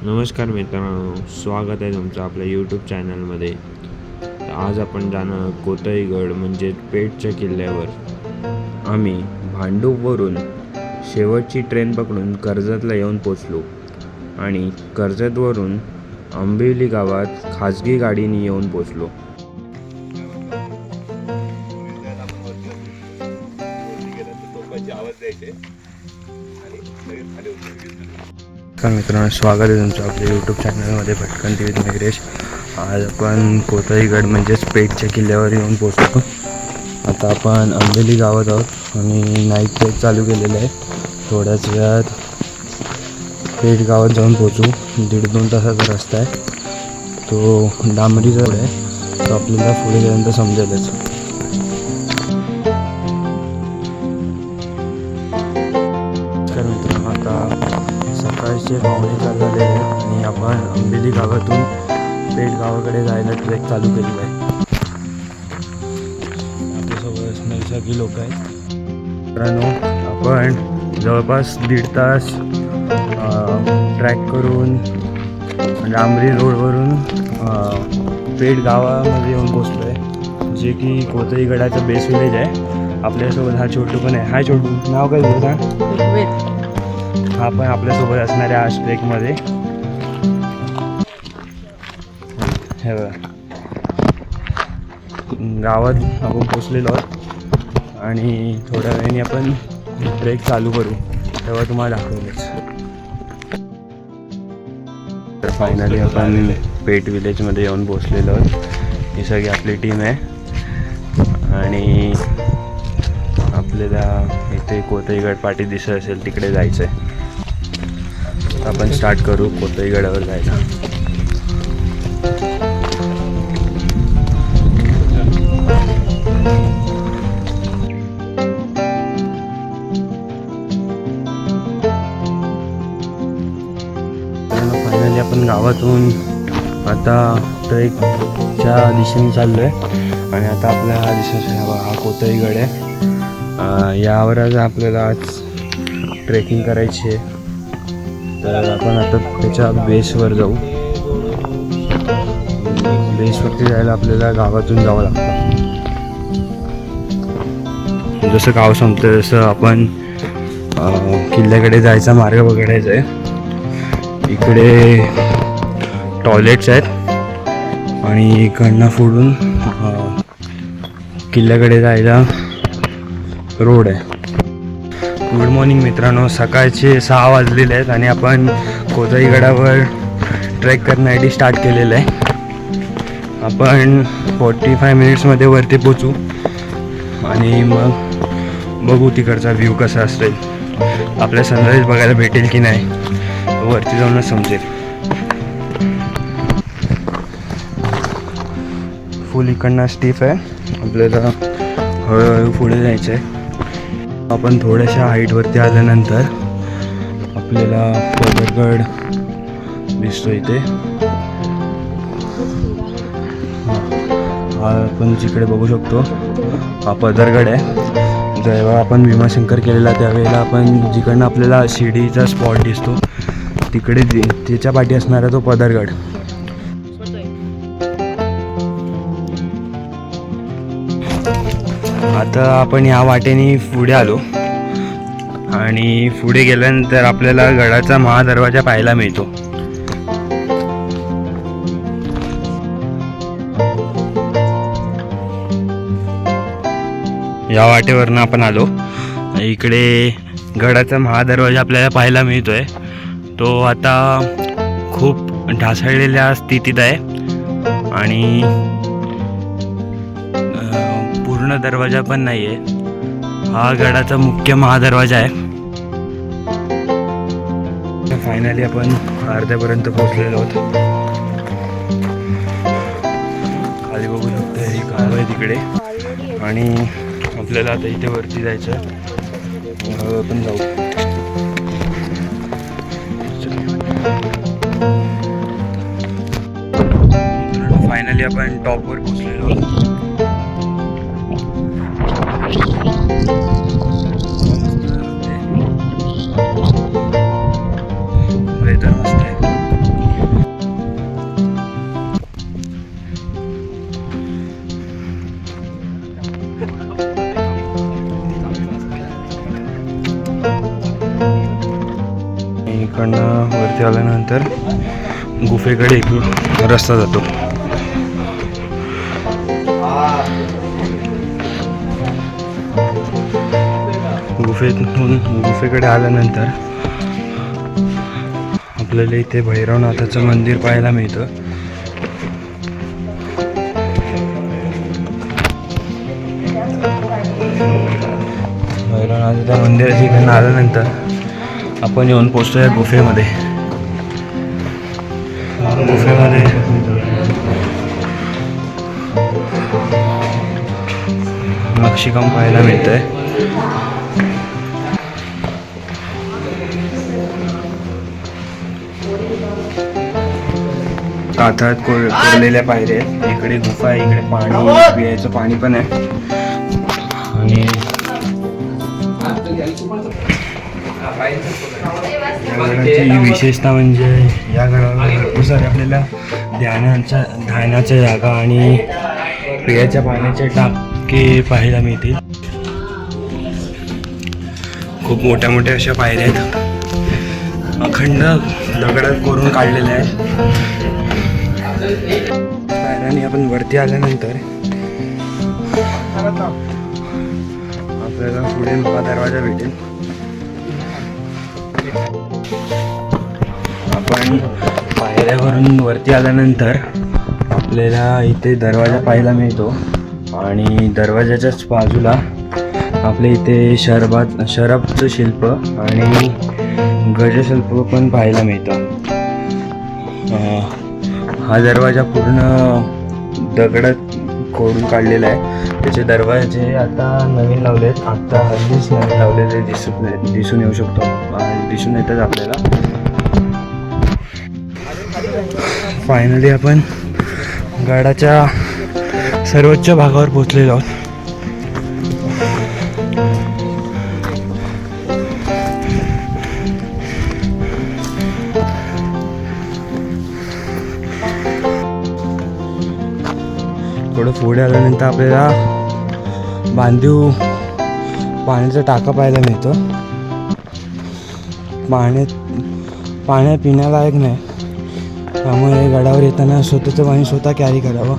नमस्कार मित्रांनो, स्वागत आहे तुमचं आपल्या यूट्यूब चॅनलमध्ये. आज आपण जाणार कोतईगड म्हणजे पेठच्या किल्ल्यावर. आम्ही भांडूपवरून शेवटची ट्रेन पकडून कर्जतला येऊन पोचलो आणि कर्जतवरून आंबिवली गावात खाजगी गाडीने येऊन पोचलो. मित्रांनो, स्वागत आहे तुमचं आपल्या यूट्यूब चॅनलमध्ये भटकंती विथ निग्रेश. आज आपण कोतईगड म्हणजेच पेठच्या किल्ल्यावर येऊन पोचतो. आता आपण आंबिवली गावात आहोत आणि नाईट ट्रेक चालू केलेलं आहे. थोड्याच वेळात पेठ गावात जाऊन पोचू. 1.5-2 तासाचा रस्ता आहे. तो डांबरी रोड आहे. तो आपल्याला पुढे गेल्यानंतर समजेलच. मित्रांनो, आता सकाळचे 5:15 झालेले आहे आणि आपण आंबिवली गावातून पेठ गावाकडे जायला ट्रेक चालू केलेला आहे. आपल्यासोबत नैसर्गिक लोक आहेत. मित्रांनो, आपण जवळपास 1.5 तास ट्रॅक करून डांबरी रोडवरून पेठ गावामध्ये येऊन पोचलो आहे, जे की कोतईगडाचा बेस विलेज आहे. आपल्यासोबत हा छोटू पण आहे. हाय छोटू, नाव काय तुझं सांग? हा पण आपल्यासोबत असणाऱ्या आज ट्रेकमध्ये. हे बघा, गावात आपण पोचलेलो आहोत आणि थोड्या वेळाने आपण ट्रेक चालू करू, तेव्हा तुम्हाला दाखवलेच. तर फायनली आपण पेठ विलेजमध्ये येऊन पोचलेलो आहोत. ही सगळी आपली टीम आहे आणि आपल्याला इथे कोतईगड पाटी दिसत असेल तिकडे जायचं आहे. आपण स्टार्ट करू कोतईगडावर जायला. फायनली आपण गावातून आता ट्रेकच्या दिशेने चाललो आहे आणि आता आपल्या हा दिशेने हा कोतईगड आहे. यावरच आपल्याला आज ट्रेकिंग करायची आहे. तर आपण आता त्याच्या बेसवर जाऊ. बेसवरती जायला आपल्याला गावातून जावं लागतं. जसं गाव संपतं तसं आपण किल्ल्याकडे जायचा मार्ग बघायचा आहे. इकडे टॉयलेट्स आहेत आणि इकडनं फोडून किल्ल्याकडे जायला रोड आहे. गुड मॉर्निंग मित्रांनो, सकाळचे 6 वाजलेले आहेत आणि आपण कोतईगडावर ट्रेक करण्यासाठी स्टार्ट केलेलं आहे. आपण 45 मिनिट्समध्ये वरती पोचू आणि मग बघू तिकडचा व्ह्यू कसा असेल. आपल्या सनराईज बघायला भेटेल की नाही वरती जाऊनच समजेल. फुल इकडनं स्टीफ आहे. आपल्याला हळूहळू पुढे जायचं आहे. आपण थोड्याशा हाईटवरती आल्यानंतर आपल्याला पदरगड दिसतो इथे. हा आपण जिकडे बघू शकतो हा पदरगड आहे. जेव्हा आपण भीमाशंकर केलेला त्यावेळेला आपण जिकडनं आपल्याला शिडीचा स्पॉट दिसतो तिकडे त्याच्या पाठी असणारा तो पदरगड. आता आपण या वाटेने पुढे आलो आणि पुढे गेल्यानंतर आपल्याला गडाचा महादरवाजा पाहायला मिळतो. या वाटेवरनं आपण आलो. इकडे गडाचा महादरवाजा आपल्याला पाहायला मिळतोय. तो आता खूप ढासळलेल्या स्थितीत आहे आणि पूर्ण दरवाजा पण नाही आहे. हा गडाचा मुख्य महादरवाजा आहे. फायनली आपण अर्ध्यापर्यंत पोहोचलेलो आहोत. खाली बघू शकतो हे गाव आहे तिकडे आणि आपल्याला आता इथे वरती जायचं आहे. आपण जाऊ. फायनली आपण टॉपवर पोहोचलेलो आहोत. वेदर मस्त आहे. वरती आल्यानंतर गुफेकडे एक रस्ता जातो. गुफेकडे आल्यानंतर आपल्याला इथे भैरवनाथाचं मंदिर पाहायला मिळतं. भैरवनाथाच्या मंदिराच्या इकडनं आल्यानंतर आपण येऊन पोचतो या गुफेमध्ये. नक्षीकाम पाहायला मिळतंय. कातळात कोरलेल्या पायऱ्या आहेत. इकडे गुफा आहे, इकडे पाणी पिण्याचं पाणी पण आहे. आणि या गडाची विशेषता म्हणजे या गडावर भरपूर सारे आपल्याला ध्यानाच्या जागा आणि पिण्याच्या पाण्याचे टाके पाहायला मिळतील. खूप मोठ्या मोठ्या अशा पायऱ्या आहेत, अखंड दगडात कोरून काढलेल्या आहेत. पायऱ्याने आपण वरती आल्यानंतर आपल्याला पुढे महादरवाजा भेटेल. आपण पायऱ्यावरून वरती आल्यानंतर आपल्याला इथे दरवाजा पाहायला मिळतो आणि दरवाजाच्याच बाजूला आपल्या इथे शरबचं शिल्प आणि गजशिल्प पण पाहायला मिळतं. हा दरवाजा पूर्ण दगडात खोडून काढलेला आहे. त्याचे दरवाजे आता नवीन लावलेत, आता हल्लीच नवीन लावलेले दिसून येऊ शकतो, दिसून येतात आपल्याला. फायनली आपण गडाच्या सर्वोच्च भागावर पोहोचलेलो आहोत. थोडं पुढे आल्यानंतर आपल्याला बांधीव पाण्याचा टाका पाहायला मिळतो. पाण्यात पिण्यालायक नाही, त्यामुळे गडावर येताना स्वतःचं पाणी स्वतः कॅरी करावं.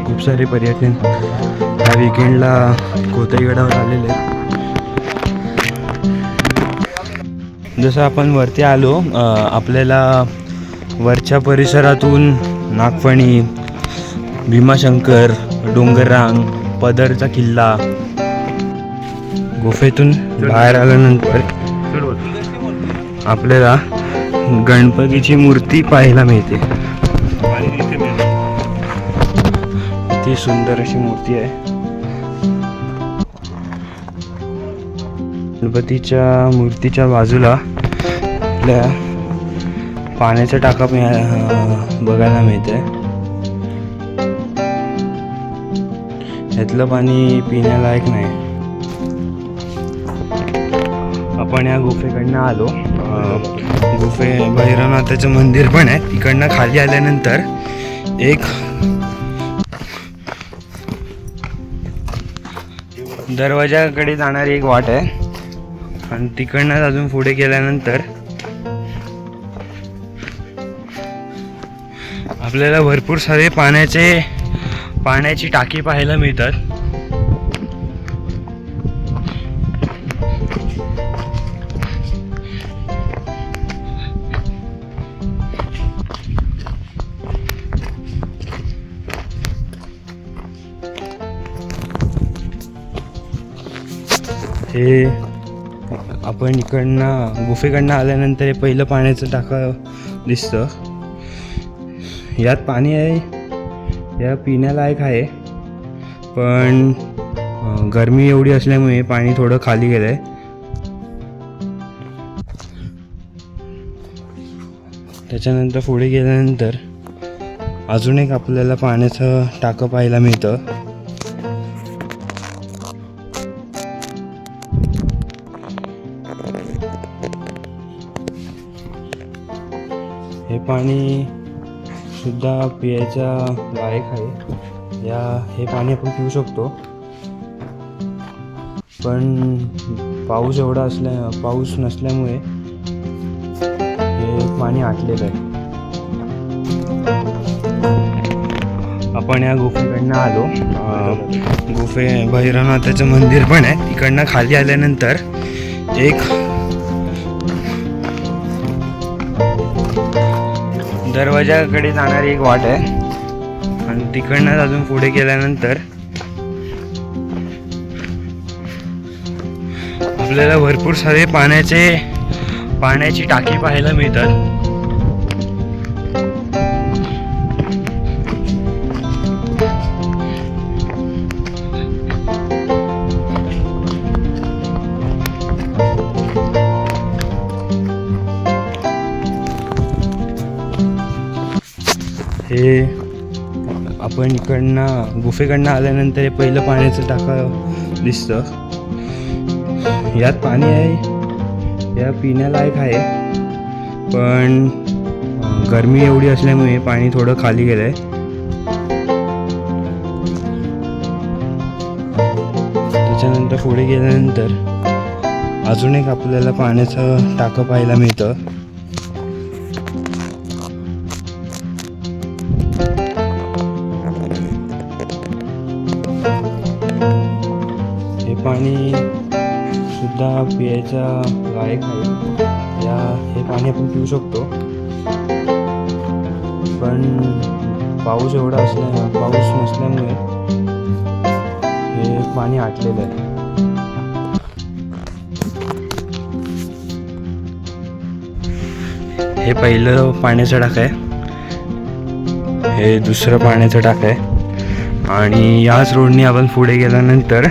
खूप सारे पर्यटन या विकेंडला कोथई गडावर आलेले आहेत. जसं आपण वरती आलो, आपल्याला वरच्या परिसरातून नागफणी, भीमाशंकर, डोंगररांग, पदरचा किल्ला, गुफेतून बाहेर आल्यानंतर आपल्याला गणपतीची मूर्ती पाहायला मिळते. ती सुंदर अशी मूर्ती आहे. गणपतीच्या मूर्तीच्या बाजूला आपल्या पाण्याचा टाका बघायला मिळते. यातलं पाणी पिण्यालायक नाही. आपण या गुफेकडनं आलो. भैरवनाथाचं मंदिर पण आहे. तिकडनं खाली आल्यानंतर एक दरवाजाकडे जाणारी एक वाट आहे आणि तिकडनं अजून पुढे गेल्यानंतर आपल्याला भरपूर सारे पाण्याची टाकी पाहायला मिळतात. हे आपण इकडनं गुफेकडनं आल्यानंतर हे पहिलं पाण्याचं टाका दिसतं. यात पाणी आहे, या पिण्यालायक आहे, पण गरमी एवढी असल्यामुळे पाणी थोडं खाली गेलं आहे. त्याच्यानंतर पुढे गेल्यानंतर अजून एक आपल्याला पाण्याचं टाकं पाहायला मिळतं. हे पाणी सुद्धा पियायचा लायक आहे. हे पाणी आपण पिऊ शकतो, पण पाऊस नसल्यामुळे हे पाणी आटलेलं आहे. आपण या गुफेकडनं आलो. भैरवनाथाचं मंदिर पण आहे. तिकडनं खाली आल्यानंतर एक दरवाजाकडे जाणारी एक वाट आहे आणि तिकडनं अजून पुढे गेल्यानंतर आपल्याला भरपूर सारे पाण्याची टाकी पाहायला मिळतात. हे आपण गुफेकडनं आल्यानंतर हे पहिलं पाण्याचं टाका दिसतं. यात पाणी आहे, या पिण्यालायक आहे, पण गरमी एवढी असल्यामुळे पाणी थोडं खाली गेलं आहे. त्याच्यानंतर पुढे गेल्यानंतर अजून एक आपल्याला पाण्याचं टाकं पाहायला मिळतं. हे पाणी सुद्धा पियायचा लायक आहे. हे पाणी आपण पिऊ शकतो, पण पाऊस नसल्यामुळे हे पाणी आटलेलं आहे. हे पहिलं पाण्याचं टाक आहे, हे दुसरं पाण्याचं टाक आहे आणि याच रोडने आपण पुढे गेल्यानंतर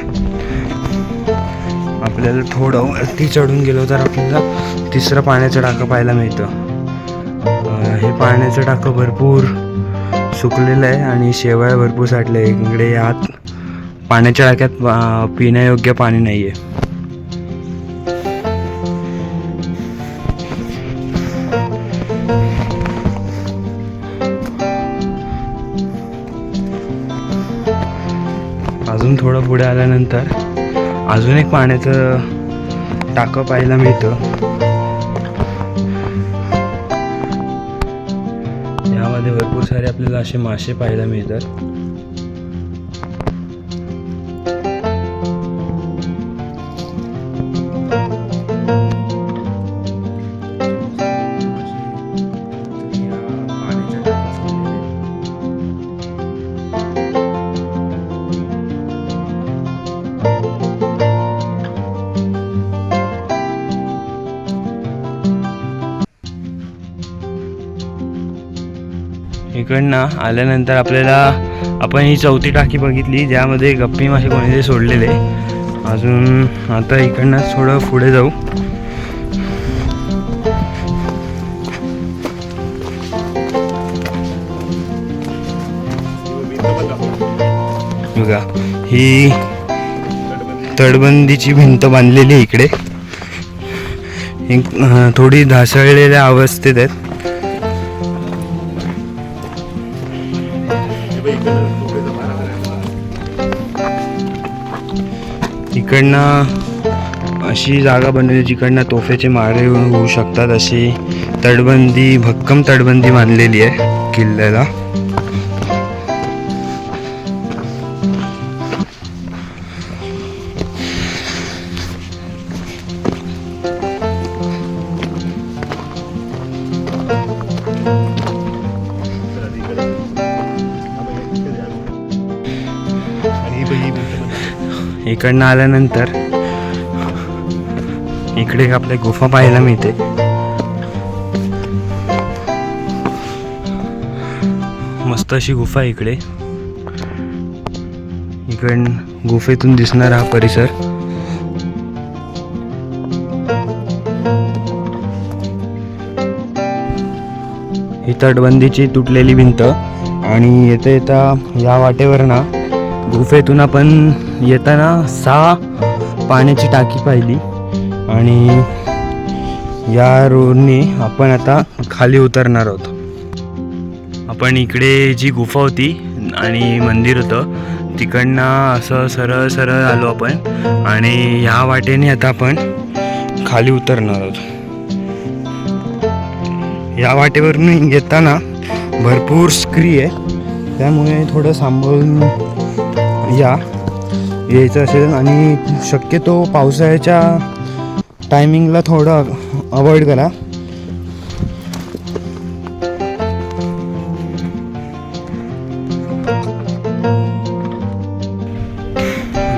आपल्याला थोडं वरती चढून गेलो तर आपल्याला तिसरं पाण्याचं टाकं पाहायला मिळतं. हे पाण्याचं टाकं भरपूर सुकलेलं आहे आणि शेवाळ भरपूर साठलं आहे. इकडे आत पाण्याच्या टाक्यात पिण्यायोग्य पाणी नाही आहे. अजून थोडं पुढे आल्यानंतर अजून एक पाण्याचं टाकं पाहायला मिळतं. यामध्ये भरपूर सारे आपल्याला असे मासे पाहायला मिळतात. इकडनं आल्यानंतर आपण ही चौथी टाकी बघितली, ज्यामध्ये गप्पी मासे कोणीतरी सोडलेले. अजून आता इकडनं थोडं पुढे जाऊ. बघा, ही तटबंदीची भिंत बांधलेली आहे. इकडे थोडी ढासळलेल्या अवस्थेत आहेत. इकडनं अशी जागा बनवली जिकडनं तोफेचे मारे होऊ शकतात. अशी भक्कम तटबंदी बांधलेली आहे किल्ल्याला. इकडनं आल्यानंतर इकडे आपल्या गुफा पाहायला मिळते. मस्त अशी गुफा आहे इकडे. गुफेतून दिसणारा हा परिसर. ही तटबंदीची तुटलेली भिंत आणि येता या वाटेवर ना गुफेतून आपण येताना 6 पाण्याची टाकी पाहिली आणि या रोडने आपण आता खाली उतरणार आहोत. आपण इकडे जी गुफा होती आणि मंदिर होतं तिकडनं असं सरळ सरळ आलो आपण आणि ह्या वाटेने आता आपण खाली उतरणार आहोत. या वाटेवरून येताना भरपूर स्क्री आहे, त्यामुळे थोडं सांभाळून यायचं असेल आणि शक्यतो पावसाळ्याच्या टायमिंगला थोडं अवॉइड करा.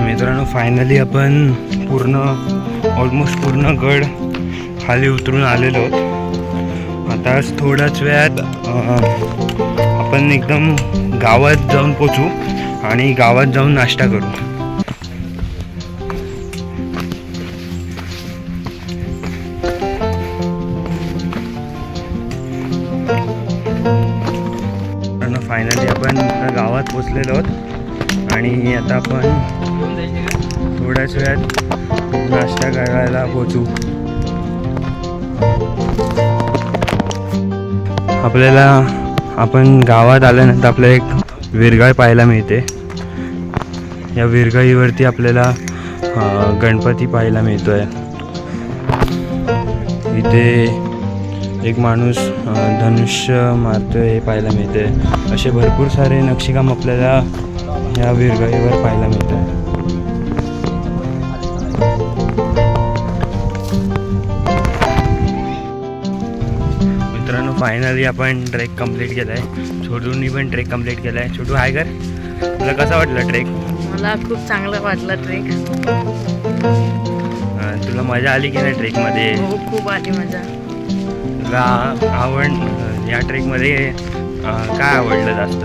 मित्रांनो फायनली आपण ऑलमोस्ट पूर्ण गड खाली उतरून आलेलो आहोत. आता थोड्याच वेळात आपण एकदम गावात जाऊन पोचू आणि गावात जाऊन नाश्ता करू. फायनली आपण गावात पोचलेलो आहोत आणि आता आपण थोड्याच वेळात नाश्ता करायला पोचू. आपण गावात आल्यानंतर आपल्याला एक विरगाळ पाहायला मिळते. या विरगाळीवरती आपल्याला गणपती पाहायला मिळतोय. इथे एक माणूस धनुष्य मारतोय हे पाहायला मिळते. असे भरपूर सारे नक्षीकाम आपल्याला या विरगाळीवर पाहायला मिळतं. मित्रांनो फायनली आपण ट्रेक कंप्लीट केला आहे. छोटूंनी पण ट्रेक कंप्लीट केला आहे. छोटू हाय कर, तुला कसा वाटला ट्रेक? मला खूप चांगला वाटला ट्रेक. तुला मजा आली की नाही ट्रेकमध्ये? हो खूप आली मजा. तुला या ट्रेकमध्ये काय आवडलं जास्त?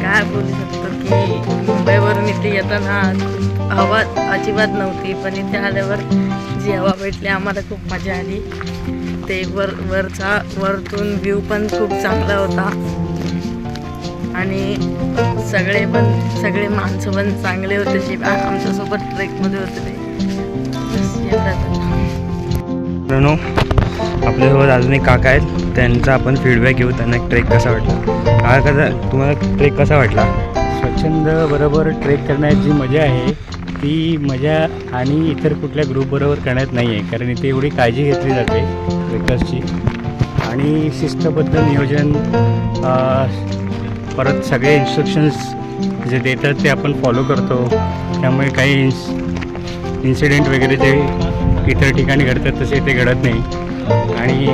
काय बोलू शकतो की मुंबईवरून इथे येताना हवा अजिबात नव्हती, पण इथे आल्यावर जी हवा भेटली आम्हाला खूप मजा आली. ते वरतून व्ह्यू पण खूप चांगला होता आणि सगळे माणसं पण चांगले होते जे आमच्यासोबत ट्रेकमध्ये होते ते. आपल्यासोबत अजून एक काका आहेत, त्यांचा आपण फीडबॅक घेऊ. त्यांना ट्रेक कसा वाटला? तुम्हाला ट्रेक कसा वाटला? स्वच्छंद बरोबर ट्रेक करण्याची जी मजा आहे ती मजा आणि इतर कुठल्या ग्रुपबरोबर करण्यात नाही आहे, कारण इथे एवढी काळजी घेतली जाते ट्रेकर्सची आणि शिस्तबद्ध नियोजन. परत सगळे इन्स्ट्रक्शन्स जे देतात ते आपण फॉलो करतो, त्यामुळे काही इन्सिडेंट वगैरे जे इतर ठिकाणी घडतात तसे इथे घडत नाही आणि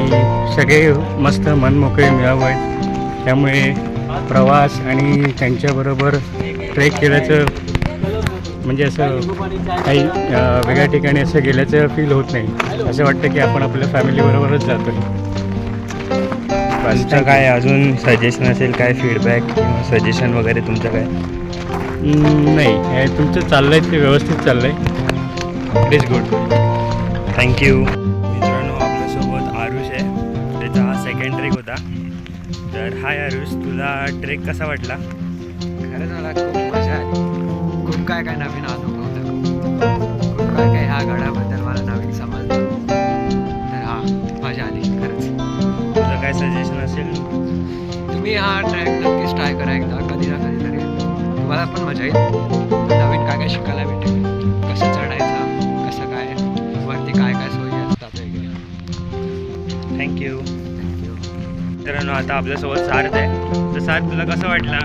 सगळे मस्त मनमोकळे मिळावं आहेत. त्यामुळे प्रवास आणि त्यांच्याबरोबर ट्रेक केल्याचं म्हणजे असं काही वेगळ्या ठिकाणी असं गेल्याचं फील होत नाही. असं वाटतं की आपण आपल्या फॅमिलीबरोबरच जातो. तुमचं काय अजून सजेशन असेल, काय फीडबॅक किंवा सजेशन वगैरे तुमचं काय? नाही, हे तुमचं चाललं आहे ते व्यवस्थित चाललं आहे. It is good. थँक्यू. मित्रांनो आपल्यासोबत आरुष आहे, त्याचा हा सेकंड ट्रेक होता. तर हाय आरुष, तुला ट्रेक कसा वाटला? खरंच मला खूप मजा आली. खूप काय नवीन अनुभव होता. खूप काय ह्या गडाबद्दल मला नवीन समजलं. तर हा मजा आली खरंच. तुझं काय सजेशन असेल? तुम्ही हा ट्रॅक नक्कीच ट्राय करा एकदा, कधी ना कधी तरी. तुम्हाला पण मजा येईल. नवीन काय शिकायला भेटेल, कसं चढायचं, कसं काय वरती काय सोयी असतात वगैरे. थँक्यू. मित्रांनो आता आपल्यासोबत सार्थ आहे. तर सार्थ, तुला कसं वाटला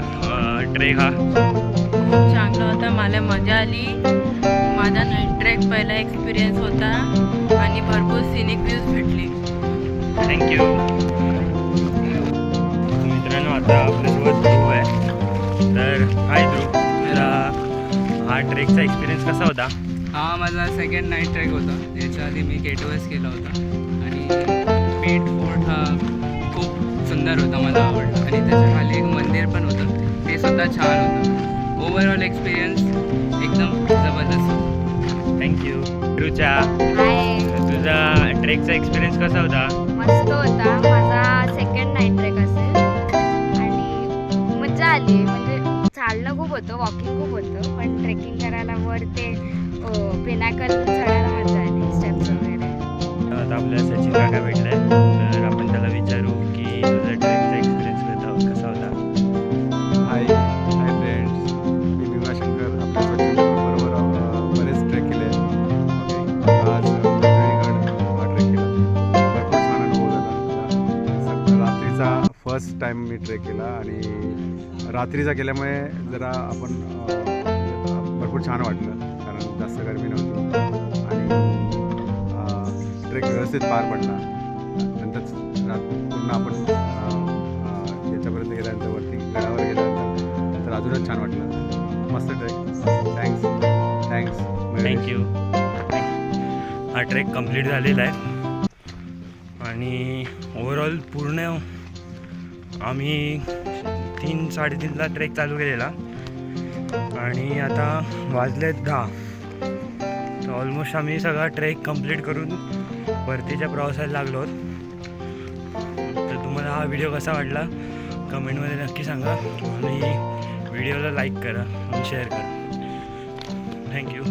ट्रेक हा? खूप चांगला होता, मला मजा आली. माझा नाईट ट्रेक पहिला एक्सपिरियन्स होता आणि भरपूर सिनिक व्ह्यूज भेटली. थँक्यू. मित्रांनो आता आपल्यासोबत ध्रुव आहे. तर हाय ध्रुव, तुला हा ट्रेकचा एक्सपिरियन्स कसा होता? हा माझा सेकंड नाईट ट्रेक होता. याच्या आधी मी K2S केला होता आणि पेट फोर्ट हा खूप सुंदर होता, मला आवडला. आणि त्याच्या खाली एक मंदिर पण होतं, ते सुद्धा छान होतं. ओव्हरऑल एक्सपिरियन्स एकदम जबरदस्त. थँक्यू. ध्रुवच्या हाय, तुझा ट्रेकचा एक्सपिरियन्स कसा होता? मस्त होता. माझा सेकंड नाईट ट्रेक असेल आणि मजा आली. म्हणजे चालणं खूप होतं, वॉकिंग खूप होतं, पण ट्रेकिंग करायला वर ते पिनाकल चढायला मजा आली, स्टेप्स वगैरे. आता आपल्याला सचिन काका भेटलाय, तर आपण त्याला विचारू की तुझा ट्रेकचा एक्सपिरियन्स रात्रीचा केल्यामुळे जरा आपण भरपूर छान वाटलं, कारण जास्त गरमी नव्हती आणि ट्रेक व्यवस्थित पार पडला. नंतर पुन्हा आपण याच्यापर्यंत गेल्यानंतर वरती गडावर गेल्यानंतर तर अजूनच छान वाटलं. मस्त ट्रेक. थँक्स. थँक्यू. हा ट्रेक कंप्लीट झालेला आहे आणि ओव्हरऑल पूर्ण आम्ही 3-3:30ला ट्रेक चालू केलेला आणि आता वाजलेत 10. तर ऑलमोस्ट आम्ही सगळा ट्रेक कंप्लीट करून परतीच्या प्रवासाला लागलो आहोत. तर तुम्हाला हा व्हिडिओ कसा वाटला कमेंटमध्ये नक्की सांगा आणि व्हिडिओला लाईक करा आणि शेअर करा. थँक्यू.